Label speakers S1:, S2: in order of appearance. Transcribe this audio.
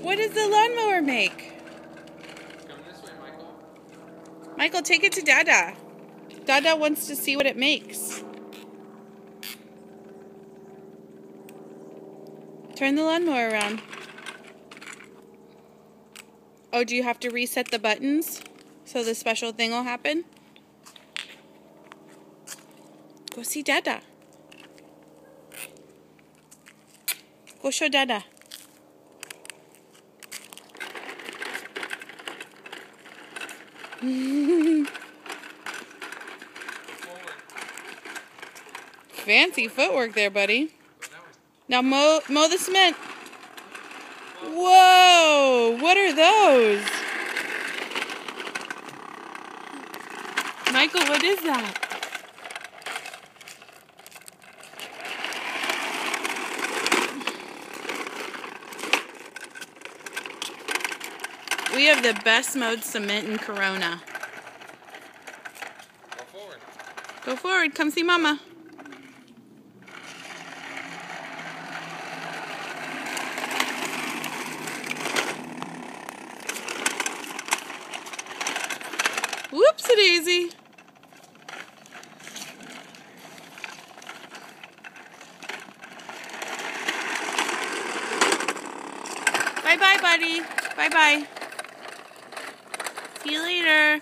S1: What does the lawnmower make?
S2: Come this way, Michael.
S1: Michael, take it to Dada. Dada wants to see what it makes. Turn the lawnmower around. Oh, do you have to reset the buttons so the special thing will happen? Go see Dada. Go show Dada. Fancy footwork there, buddy. Now mow the cement. Whoa! What are those? Michael, what is that? We have the best mowed cement in Corona.
S2: Go forward.
S1: Go forward. Come see Mama. Whoopsie-daisy. Bye-bye, buddy. Bye-bye. See you later.